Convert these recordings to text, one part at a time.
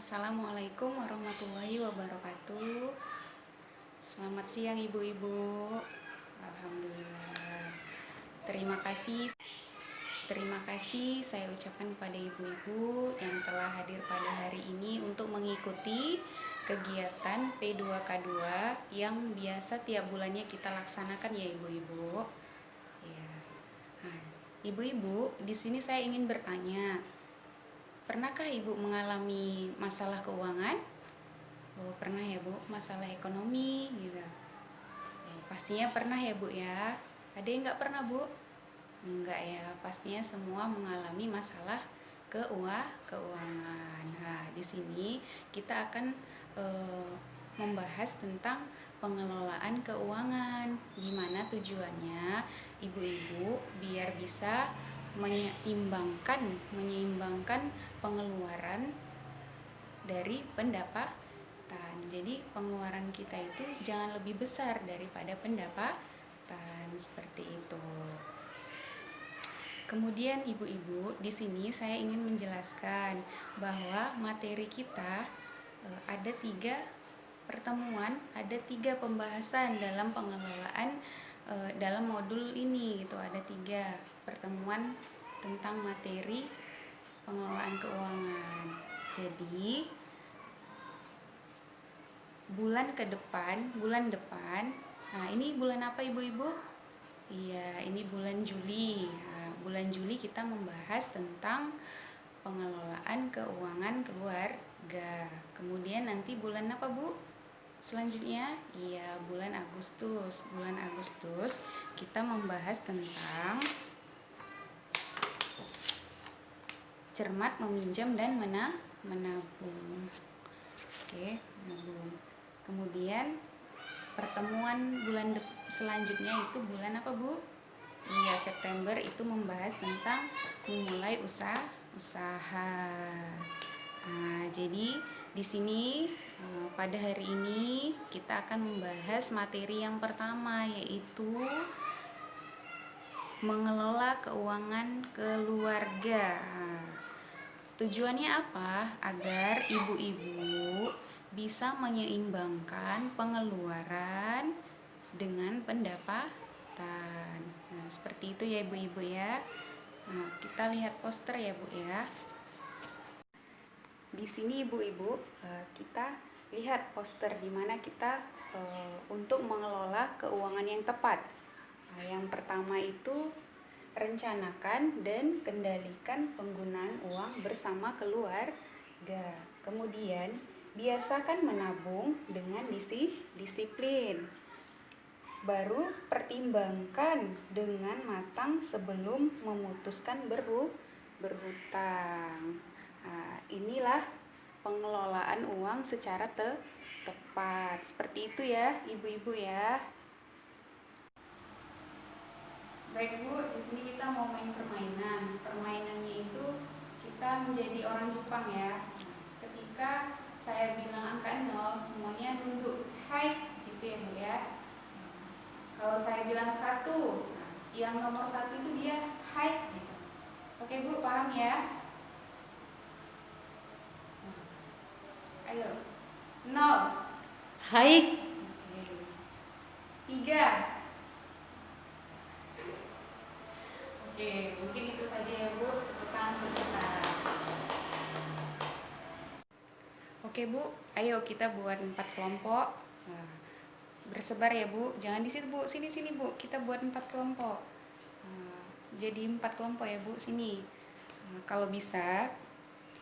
Assalamualaikum warahmatullahi wabarakatuh. Selamat siang ibu-ibu. Alhamdulillah. Terima kasih saya ucapkan kepada ibu-ibu yang telah hadir pada hari ini untuk mengikuti kegiatan P2K2 yang biasa tiap bulannya kita laksanakan ya ibu-ibu. Ya. Nah, ibu-ibu, di sini saya ingin bertanya, pernahkah ibu mengalami masalah keuangan? Oh, pernah ya bu, masalah ekonomi gitu. Oh, pastinya pernah ya bu ya. Ada yang nggak pernah bu? Enggak ya, pastinya semua mengalami masalah keuangan. Nah, di sini kita akan membahas tentang pengelolaan keuangan. Gimana tujuannya ibu-ibu biar bisa menyeimbangkan pengeluaran dari pendapatan. Jadi pengeluaran kita itu jangan lebih besar daripada pendapatan, seperti itu. Kemudian ibu-ibu, di sini saya ingin menjelaskan bahwa materi kita ada 3 pertemuan, ada 3 pembahasan dalam pengelolaan dalam modul ini gitu. Ada 3 pertemuan tentang materi pengelolaan keuangan. Jadi bulan depan, nah ini bulan apa ibu-ibu? Iya, ini bulan Juli. Nah, bulan Juli kita membahas tentang pengelolaan keuangan keluarga. Kemudian nanti bulan apa bu? Selanjutnya, iya bulan Agustus. Bulan Agustus kita membahas tentang cermat meminjam dan menabung. Oke, menabung. Kemudian pertemuan bulan selanjutnya itu bulan apa bu? Iya, September, itu membahas tentang memulai usaha. Nah, jadi di sini pada hari ini kita akan membahas materi yang pertama, yaitu mengelola keuangan keluarga. Tujuannya apa? Agar ibu-ibu bisa menyeimbangkan pengeluaran dengan pendapatan. Nah, seperti itu ya ibu-ibu ya. Nah, kita lihat poster ya bu ya. Di sini ibu-ibu, kita lihat poster di mana kita untuk mengelola keuangan yang tepat. Nah, yang pertama itu rencanakan dan kendalikan penggunaan uang bersama keluarga. Kemudian, biasakan menabung dengan disiplin. Baru pertimbangkan dengan matang sebelum memutuskan berhutang. Nah, inilah pengelolaan uang secara tepat. Seperti itu ya, ibu-ibu ya. Baik bu, di sini kita mau main permainan. Permainannya itu kita menjadi orang Jepang ya. Ketika saya bilang angka 0, semuanya nunduk. Hai, gitu ya bu ya. Kalau saya bilang 1, yang nomor 1 itu dia hai gitu. Oke bu, paham ya? Ayo. 0. Hai. 3. Oke, mungkin itu saja ya bu. Tepuk tangan untuk kita. Oke bu, ayo kita buat 4 kelompok. Nah, bersebar ya bu, jangan di situ bu, sini bu, kita buat 4 kelompok. Nah, jadi 4 kelompok ya bu, sini. Nah, kalau bisa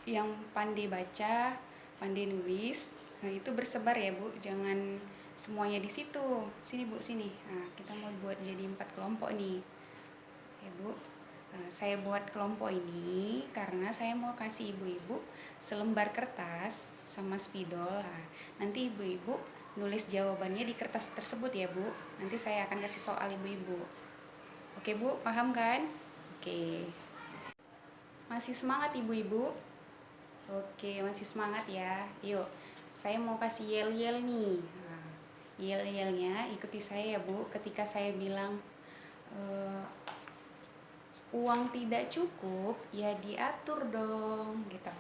yang pandai baca, pandai nulis, nah itu bersebar ya bu, jangan semuanya di situ. Sini bu, sini. Nah, kita mau buat jadi 4 kelompok nih ya bu. Saya buat kelompok ini karena saya mau kasih ibu-ibu selembar kertas sama spidol. Nah, nanti ibu-ibu nulis jawabannya di kertas tersebut ya bu. Nanti saya akan kasih soal ibu-ibu. Oke bu, paham kan? Oke. Masih semangat ibu-ibu? Oke, masih semangat ya. Yuk, saya mau kasih yel-yel nih. Nah, yel-yelnya ikuti saya ya bu. Ketika saya bilang uang tidak cukup, ya diatur dong gitu.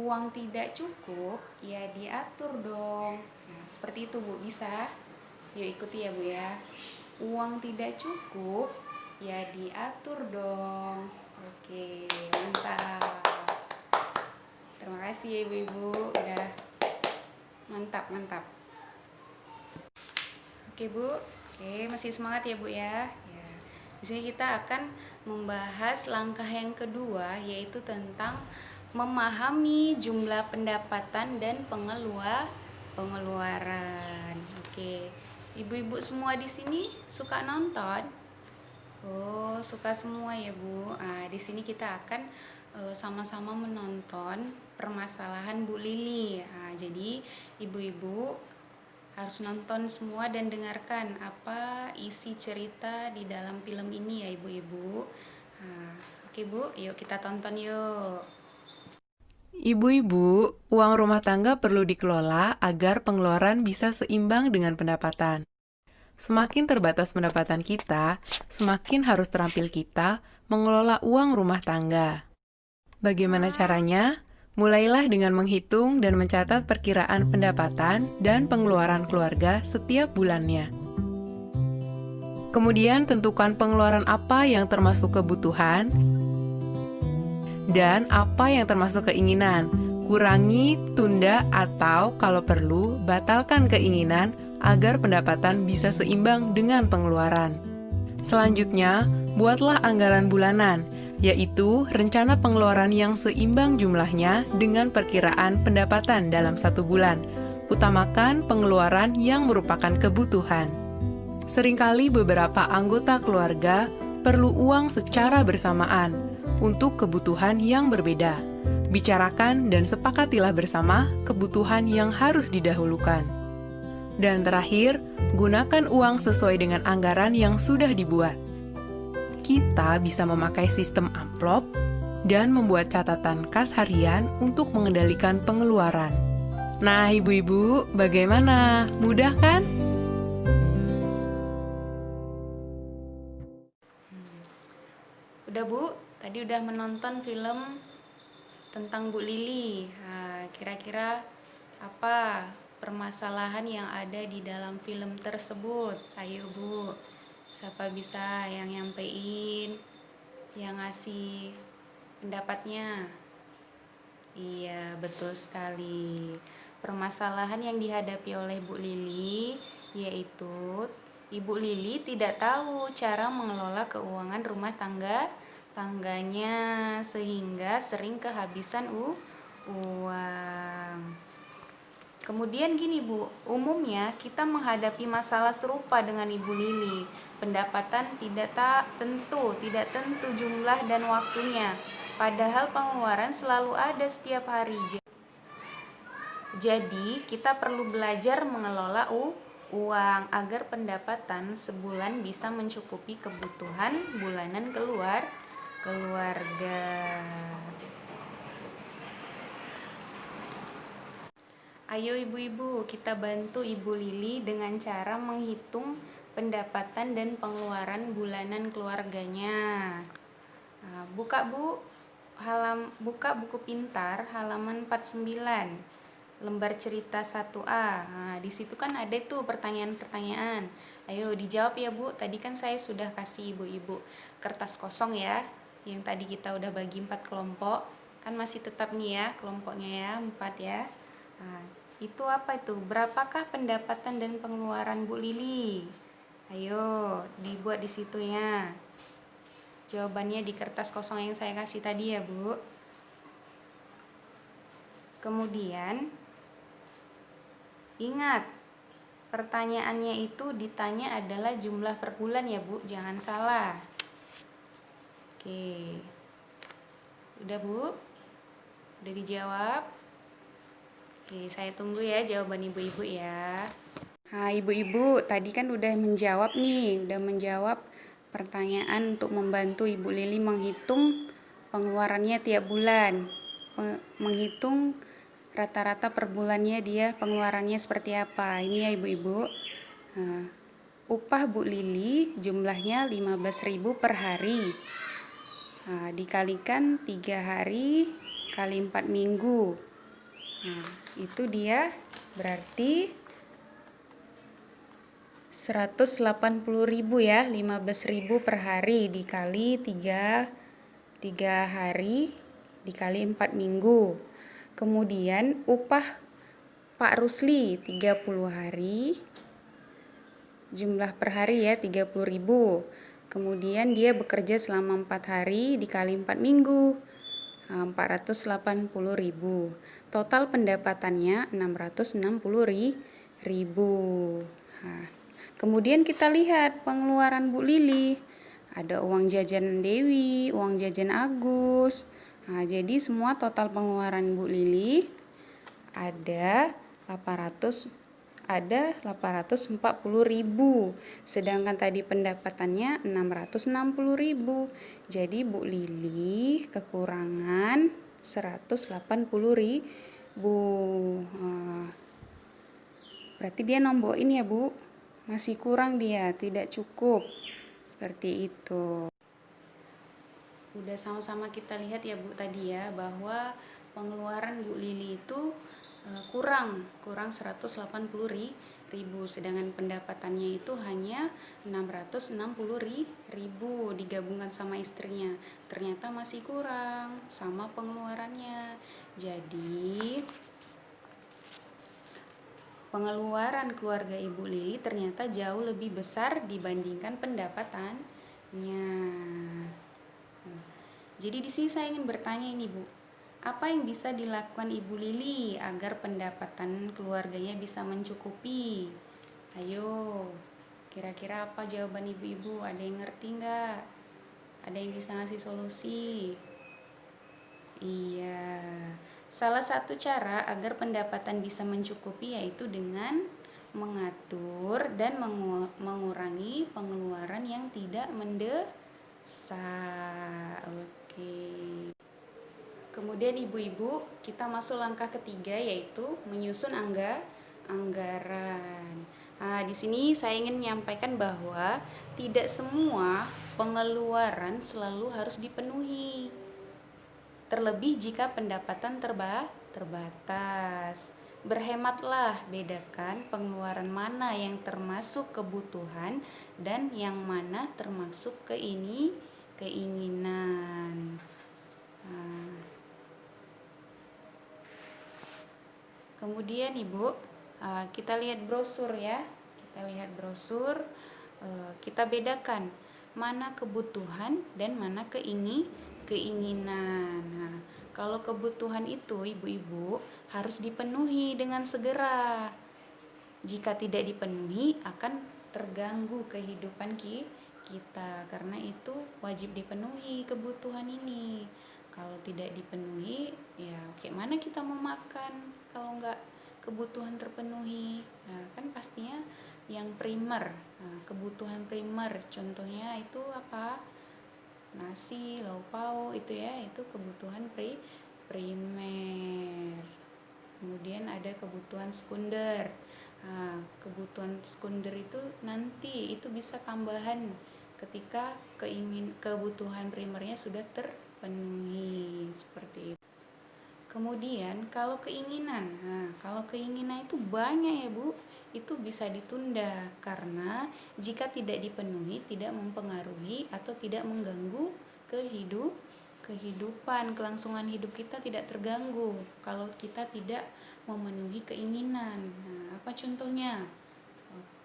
uang tidak cukup, ya diatur dong. Nah, seperti itu Bu, bisa? Yuk ikuti ya Bu ya. Uang tidak cukup, ya diatur dong. Oke, mantap. Terima kasih ya Ibu-ibu, udah mantap. Oke Bu, oke masih semangat ya Bu ya. Ya. Di sini kita akan membahas langkah yang kedua, yaitu tentang memahami jumlah pendapatan dan pengeluaran. Oke, ibu-ibu semua di sini suka nonton? Oh, suka semua ya Bu. Nah, di sini kita akan sama-sama menonton permasalahan Bu Lili. Nah, jadi ibu-ibu harus nonton semua dan dengarkan apa isi cerita di dalam film ini ya ibu-ibu. Nah, oke Bu, yuk kita tonton yuk. Ibu-ibu, uang rumah tangga perlu dikelola agar pengeluaran bisa seimbang dengan pendapatan. Semakin terbatas pendapatan kita, semakin harus terampil kita mengelola uang rumah tangga. Bagaimana caranya? Mulailah dengan menghitung dan mencatat perkiraan pendapatan dan pengeluaran keluarga setiap bulannya. Kemudian tentukan pengeluaran apa yang termasuk kebutuhan dan apa yang termasuk keinginan. Kurangi, tunda, atau kalau perlu, batalkan keinginan agar pendapatan bisa seimbang dengan pengeluaran. Selanjutnya, buatlah anggaran bulanan, yaitu rencana pengeluaran yang seimbang jumlahnya dengan perkiraan pendapatan dalam satu bulan. Utamakan pengeluaran yang merupakan kebutuhan. Seringkali beberapa anggota keluarga perlu uang secara bersamaan untuk kebutuhan yang berbeda. Bicarakan dan sepakatilah bersama kebutuhan yang harus didahulukan. Dan terakhir, gunakan uang sesuai dengan anggaran yang sudah dibuat. Kita bisa memakai sistem amplop dan membuat catatan kas harian untuk mengendalikan pengeluaran. Nah, ibu-ibu, bagaimana? Mudah kan? Udah Bu, tadi udah menonton film tentang Bu Lili. Nah, kira-kira apa permasalahan yang ada di dalam film tersebut? Ayo Bu, siapa bisa yang nyampein, yang ngasih pendapatnya? Iya, betul sekali. Permasalahan yang dihadapi oleh Bu Lili yaitu Ibu Lili tidak tahu cara mengelola keuangan rumah tangganya sehingga sering kehabisan uang. Kemudian gini Bu, umumnya kita menghadapi masalah serupa dengan Ibu Lili. Pendapatan tidak tentu jumlah dan waktunya. Padahal pengeluaran selalu ada setiap hari. Jadi, kita perlu belajar mengelola uang agar pendapatan sebulan bisa mencukupi kebutuhan bulanan keluarga. Ayo ibu-ibu, kita bantu Ibu Lili dengan cara menghitung pendapatan dan pengeluaran bulanan keluarganya. Nah, buka buku pintar halaman 49, lembar cerita 1A. Nah, di situ kan ada tuh pertanyaan-pertanyaan. Ayo dijawab ya Bu, tadi kan saya sudah kasih ibu-ibu kertas kosong ya, yang tadi kita udah bagi 4 kelompok. Kan masih tetap nih ya kelompoknya ya, 4 ya. Nah, itu apa itu? Berapakah pendapatan dan pengeluaran Bu Lili? Ayo, dibuat di situ ya. Jawabannya di kertas kosong yang saya kasih tadi ya, Bu. Kemudian, ingat, pertanyaannya itu ditanya adalah jumlah per bulan ya, Bu. Jangan salah. Oke. Udah, Bu? Udah dijawab? Oke, saya tunggu ya jawaban ibu-ibu ya. Nah, ibu-ibu tadi kan udah menjawab nih, udah menjawab pertanyaan untuk membantu Ibu Lili menghitung pengeluarannya tiap bulan. Menghitung rata-rata per bulannya dia pengeluarannya seperti apa. Ini ya ibu-ibu. Nah, upah Bu Lili jumlahnya 15.000 per hari. Nah, dikalikan 3 hari kali 4 minggu. Nah, itu dia berarti 180.000 ya, 15.000 per hari dikali 3 hari dikali 4 minggu. Kemudian upah Pak Rusli 30 hari, jumlah per hari ya 30.000. Kemudian dia bekerja selama 4 hari dikali 4 minggu. 480.000. Total pendapatannya 660.000. Nah, kemudian kita lihat pengeluaran Bu Lili. Ada uang jajan Dewi, uang jajan Agus. Nah, jadi semua total pengeluaran Bu Lili ada 840.000, sedangkan tadi pendapatannya 660.000. Jadi Bu Lili kekurangan 180.000. Berarti dia nombokin ya Bu, masih kurang dia, tidak cukup. Seperti itu. Udah sama-sama kita lihat ya Bu tadi ya, bahwa pengeluaran Bu Lili itu kurang 180.000, sedangkan pendapatannya itu hanya 660.000 digabungkan sama istrinya. Ternyata masih kurang sama pengeluarannya. Jadi pengeluaran keluarga Ibu Lili ternyata jauh lebih besar dibandingkan pendapatannya. Jadi di sini saya ingin bertanya ini Bu, apa yang bisa dilakukan Ibu Lili agar pendapatan keluarganya bisa mencukupi? Ayo, kira-kira apa jawaban ibu-ibu? Ada yang ngerti nggak? Ada yang bisa ngasih solusi? Iya, salah satu cara agar pendapatan bisa mencukupi yaitu dengan mengatur dan mengurangi pengeluaran yang tidak mendesak. Oke. Kemudian ibu-ibu, kita masuk langkah ketiga yaitu menyusun anggaran. Nah, di sini saya ingin menyampaikan bahwa tidak semua pengeluaran selalu harus dipenuhi. Terlebih jika pendapatan terbatas. Berhematlah, bedakan pengeluaran mana yang termasuk kebutuhan dan yang mana termasuk keinginan. Nah, kemudian Ibu, kita lihat brosur ya. Kita lihat brosur, kita bedakan mana kebutuhan dan mana keinginan. Nah, kalau kebutuhan itu ibu-ibu harus dipenuhi dengan segera. Jika tidak dipenuhi akan terganggu kehidupan kita, karena itu wajib dipenuhi kebutuhan ini. Kalau tidak dipenuhi, ya kayak mana kita mau makan kalau nggak kebutuhan terpenuhi? Nah, kan pastinya yang primer. Nah, kebutuhan primer contohnya itu apa? Nasi, lauk pauk itu ya, itu kebutuhan primer. Kemudian ada kebutuhan sekunder. Nah, kebutuhan sekunder itu nanti itu bisa tambahan ketika kebutuhan primernya sudah terpenuhi, seperti itu. Kemudian kalau keinginan, kalau keinginan itu banyak ya Bu, itu bisa ditunda karena jika tidak dipenuhi tidak mempengaruhi atau tidak mengganggu kehidupan, kelangsungan hidup kita tidak terganggu kalau kita tidak memenuhi keinginan. Nah, apa contohnya?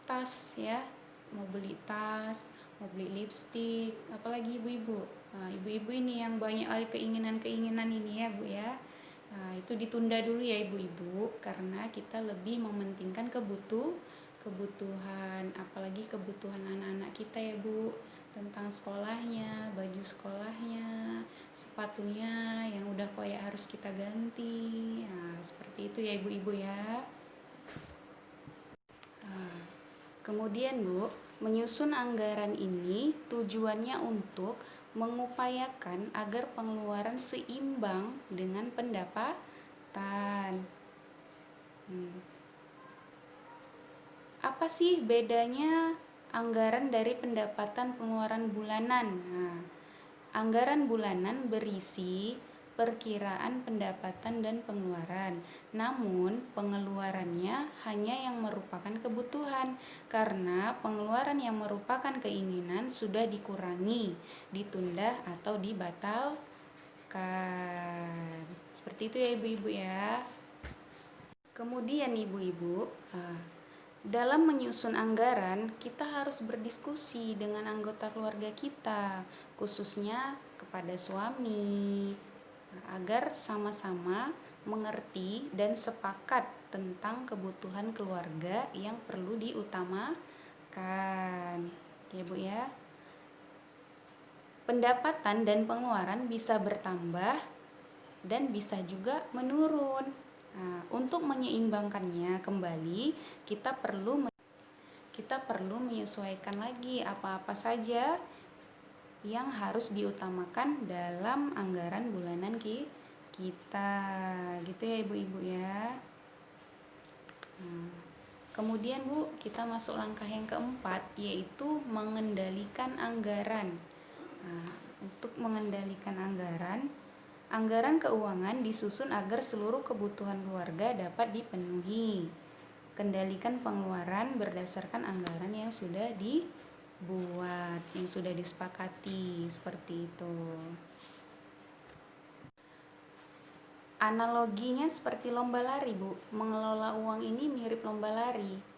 Tas ya, mau beli tas, mau beli lipstik, apalagi ibu-ibu. Nah, ibu-ibu ini yang banyak keinginan-keinginan ini ya Bu ya. Nah, itu ditunda dulu ya ibu-ibu karena kita lebih mementingkan kebutuhan, apalagi kebutuhan anak-anak kita ya Bu, tentang sekolahnya, baju sekolahnya, sepatunya yang udah koyak harus kita ganti. Nah, seperti itu ya ibu-ibu ya. Nah, kemudian Bu, menyusun anggaran ini tujuannya untuk mengupayakan agar pengeluaran seimbang dengan pendapatan. Apa sih bedanya anggaran dari pendapatan pengeluaran bulanan? Nah, anggaran bulanan berisi perkiraan pendapatan dan pengeluaran. Namun, pengeluarannya hanya yang merupakan kebutuhan, karena pengeluaran yang merupakan keinginan sudah dikurangi, ditunda, atau dibatalkan. Seperti itu ya ibu-ibu ya. Kemudian ibu-ibu, dalam menyusun anggaran, kita harus berdiskusi dengan anggota keluarga kita, khususnya kepada suami, agar sama-sama mengerti dan sepakat tentang kebutuhan keluarga yang perlu diutamakan. Ya Bu ya. Pendapatan dan pengeluaran bisa bertambah dan bisa juga menurun. Nah, untuk menyeimbangkannya kembali, kita perlu menyesuaikan lagi apa-apa saja yang harus diutamakan dalam anggaran bulanan kita. Gitu ya ibu-ibu ya. Kemudian Bu, kita masuk langkah yang keempat, yaitu mengendalikan anggaran. Untuk mengendalikan anggaran keuangan disusun agar seluruh kebutuhan keluarga dapat dipenuhi. Kendalikan pengeluaran berdasarkan anggaran yang sudah dibuat, yang sudah disepakati, seperti itu. Analoginya seperti lomba lari, Bu. Mengelola uang ini mirip lomba lari.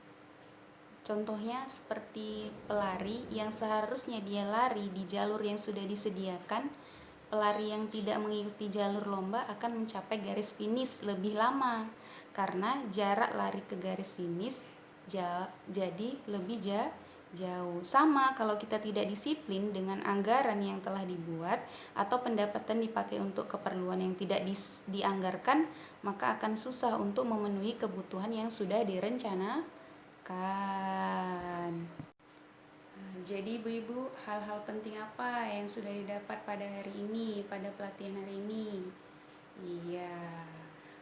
Contohnya seperti pelari yang seharusnya dia lari di jalur yang sudah disediakan. Pelari yang tidak mengikuti jalur lomba akan mencapai garis finish lebih lama, karena jarak lari ke garis finish jadi lebih jauh. Sama kalau kita tidak disiplin dengan anggaran yang telah dibuat atau pendapatan dipakai untuk keperluan yang tidak dianggarkan, maka akan susah untuk memenuhi kebutuhan yang sudah direncanakan. Jadi ibu-ibu, hal-hal penting apa yang sudah didapat pada hari ini, pada pelatihan hari ini? Iya,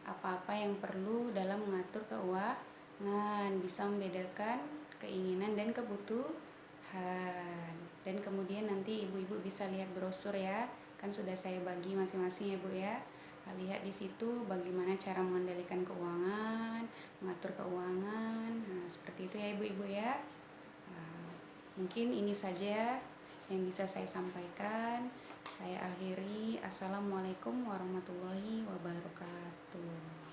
apa-apa yang perlu dalam mengatur keuangan, bisa membedakan keinginan dan kebutuhan. Dan kemudian nanti ibu-ibu bisa lihat brosur ya, kan sudah saya bagi masing-masing ya Bu ya. Lihat di situ bagaimana cara mengendalikan keuangan, mengatur keuangan. Nah, seperti itu ya ibu-ibu ya. Mungkin ini saja yang bisa saya sampaikan. Saya akhiri. Assalamualaikum warahmatullahi wabarakatuh.